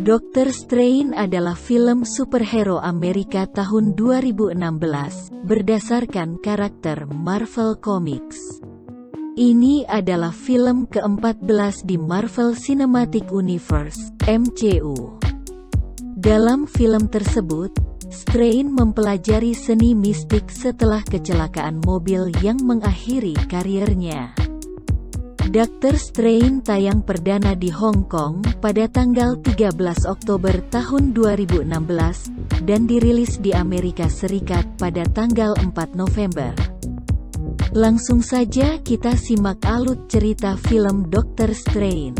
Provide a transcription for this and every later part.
Dr. Strange adalah film superhero Amerika tahun 2016, berdasarkan karakter Marvel Comics. Ini adalah film ke-14 di Marvel Cinematic Universe, MCU. Dalam film tersebut, Strange mempelajari seni mistik setelah kecelakaan mobil yang mengakhiri karirnya. Dr. Strange tayang perdana di Hong Kong pada tanggal 13 Oktober tahun 2016 dan dirilis di Amerika Serikat pada tanggal 4 November. Langsung saja kita simak alur cerita film Dr. Strange.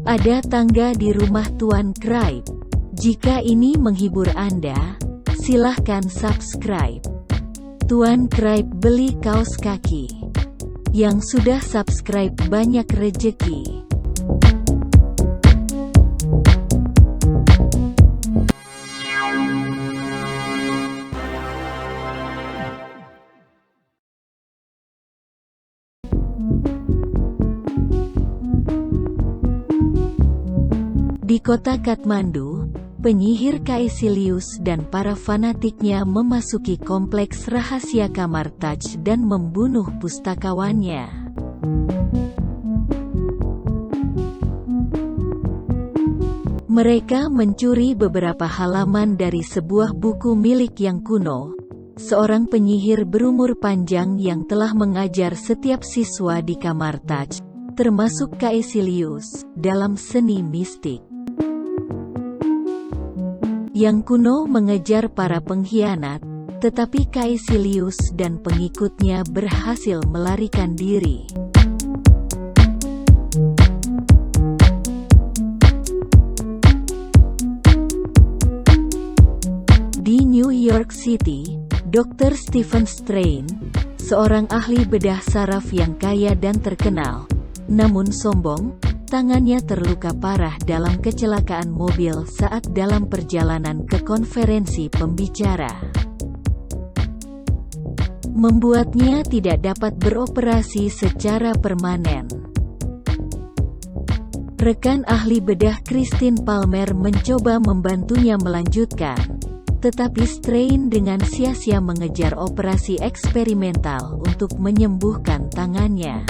Ada tangga di rumah Tuan Cripe. Jika ini menghibur Anda, silahkan subscribe. Tuan Cripe beli kaos kaki. Yang sudah subscribe banyak rejeki. Di kota Kathmandu, penyihir Caecilius dan para fanatiknya memasuki kompleks rahasia Kamar Taj dan membunuh pustakawannya. Mereka mencuri beberapa halaman dari sebuah buku milik yang kuno, seorang penyihir berumur panjang yang telah mengajar setiap siswa di Kamar Taj, termasuk Caecilius, dalam seni mistik. Yang kuno mengejar para pengkhianat, tetapi Caecilius dan pengikutnya berhasil melarikan diri. Di New York City, Dr. Stephen Strange, seorang ahli bedah saraf yang kaya dan terkenal, namun sombong, tangannya terluka parah dalam kecelakaan mobil saat dalam perjalanan ke konferensi pembicara. Membuatnya tidak dapat beroperasi secara permanen. Rekan ahli bedah Christine Palmer mencoba membantunya melanjutkan, tetapi Strange dengan sia-sia mengejar operasi eksperimental untuk menyembuhkan tangannya.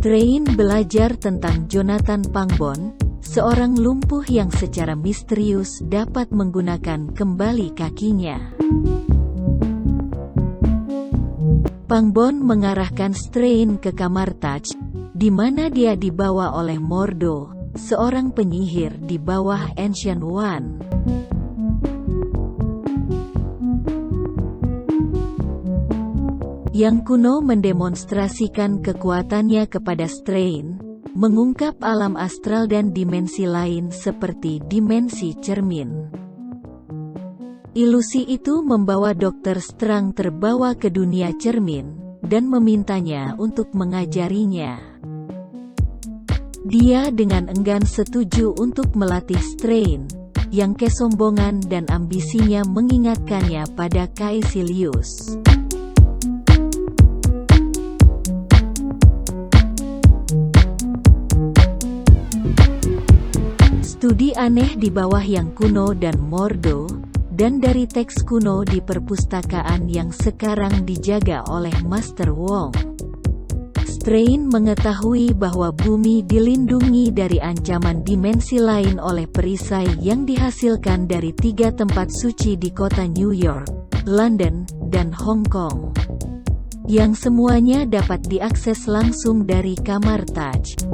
Strange belajar tentang Jonathan Pangbon, seorang lumpuh yang secara misterius dapat menggunakan kembali kakinya. Pangbon mengarahkan Strange ke Kamar Taj, di mana dia dibawa oleh Mordo, seorang penyihir di bawah Ancient One. Yang kuno mendemonstrasikan kekuatannya kepada Strange, mengungkap alam astral dan dimensi lain seperti dimensi cermin. Ilusi itu membawa Dr. Strange terbawa ke dunia cermin, dan memintanya untuk mengajarinya. Dia dengan enggan setuju untuk melatih Strange, yang kesombongan dan ambisinya mengingatkannya pada Caecilius. Studi aneh di bawah yang kuno dan Mordo, dan dari teks kuno di perpustakaan yang sekarang dijaga oleh Master Wong. Strange mengetahui bahwa bumi dilindungi dari ancaman dimensi lain oleh perisai yang dihasilkan dari 3 tempat suci di kota New York, London, dan Hong Kong, yang semuanya dapat diakses langsung dari Kamar Taj.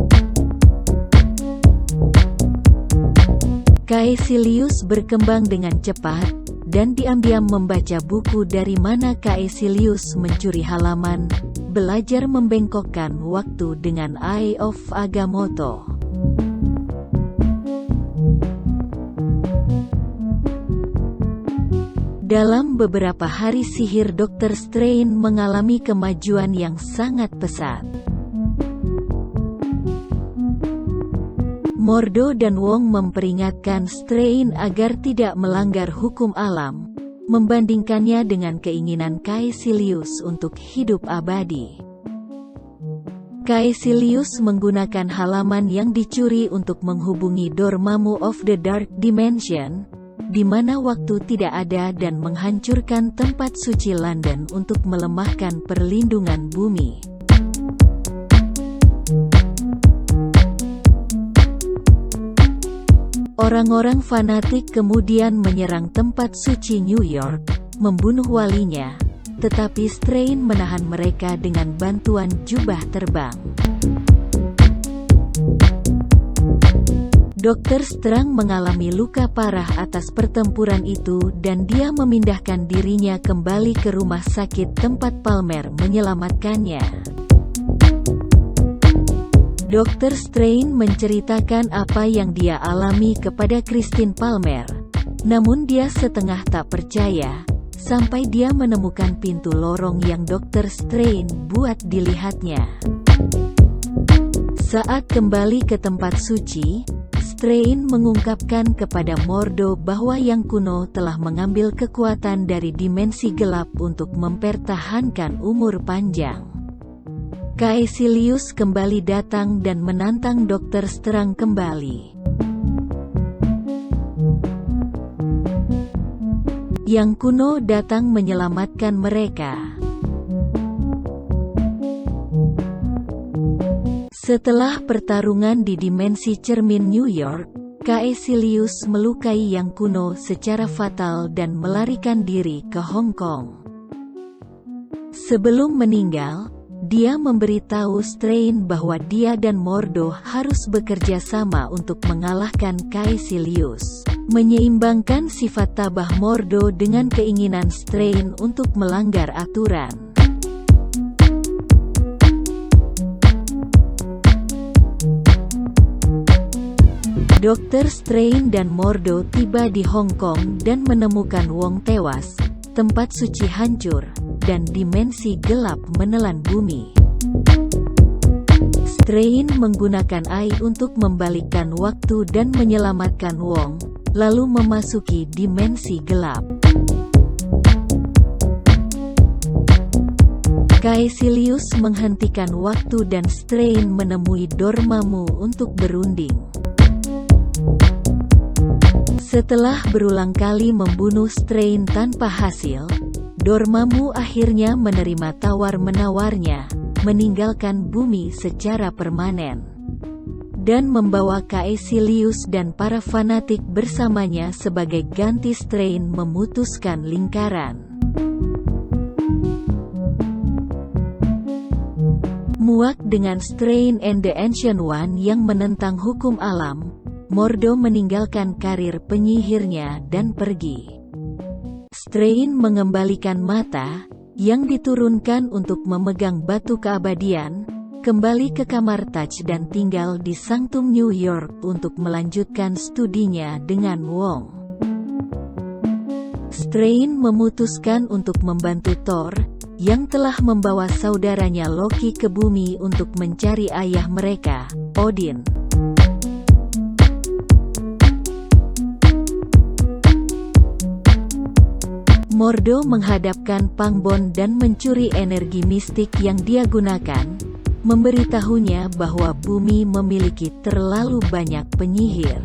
Caecilius berkembang dengan cepat, dan diam-diam membaca buku dari mana Caecilius mencuri halaman, belajar membengkokkan waktu dengan Eye of Agamotto. Dalam beberapa hari sihir Dr. Strange mengalami kemajuan yang sangat pesat. Mordo dan Wong memperingatkan Strange agar tidak melanggar hukum alam, membandingkannya dengan keinginan Caecilius untuk hidup abadi. Caecilius menggunakan halaman yang dicuri untuk menghubungi Dormammu of the Dark Dimension, di mana waktu tidak ada, dan menghancurkan tempat suci London untuk melemahkan perlindungan bumi. Orang-orang fanatik kemudian menyerang tempat suci New York, membunuh walinya, tetapi Strange menahan mereka dengan bantuan jubah terbang. Dr. Strange mengalami luka parah atas pertempuran itu dan dia memindahkan dirinya kembali ke rumah sakit tempat Palmer menyelamatkannya. Dr. Strange menceritakan apa yang dia alami kepada Christine Palmer, namun dia setengah tak percaya, sampai dia menemukan pintu lorong yang Dr. Strange buat dilihatnya. Saat kembali ke tempat suci, Strange mengungkapkan kepada Mordo bahwa Yang Kuno telah mengambil kekuatan dari dimensi gelap untuk mempertahankan umur panjang. Caecilius kembali datang dan menantang Dr. Strange kembali. Yang Kuno datang menyelamatkan mereka. Setelah pertarungan di dimensi cermin New York, Caecilius melukai Yang Kuno secara fatal dan melarikan diri ke Hong Kong. Sebelum meninggal, dia memberitahu Strange bahwa dia dan Mordo harus bekerja sama untuk mengalahkan Caecilius, menyeimbangkan sifat tabah Mordo dengan keinginan Strange untuk melanggar aturan. Dr. Strange dan Mordo tiba di Hong Kong dan menemukan Wong tewas, tempat suci hancur, dan dimensi gelap menelan bumi. Strange menggunakan Ai untuk membalikkan waktu dan menyelamatkan Wong, lalu memasuki dimensi gelap. Caecilius menghentikan waktu dan Strange menemui Dormammu untuk berunding. Setelah berulang kali membunuh Strange tanpa hasil, Dormammu akhirnya menerima tawar-menawarnya, meninggalkan bumi secara permanen, dan membawa Caecilius dan para fanatik bersamanya sebagai ganti Strange memutuskan lingkaran. Muak dengan Strange and the Ancient One yang menentang hukum alam, Mordo meninggalkan karir penyihirnya dan pergi. Strange mengembalikan mata, yang diturunkan untuk memegang batu keabadian, kembali ke kamar Taj dan tinggal di Sanctum New York untuk melanjutkan studinya dengan Wong. Strange memutuskan untuk membantu Thor, yang telah membawa saudaranya Loki ke bumi untuk mencari ayah mereka, Odin. Mordo menghadapkan Pangbon dan mencuri energi mistik yang dia gunakan, memberitahunya bahwa bumi memiliki terlalu banyak penyihir.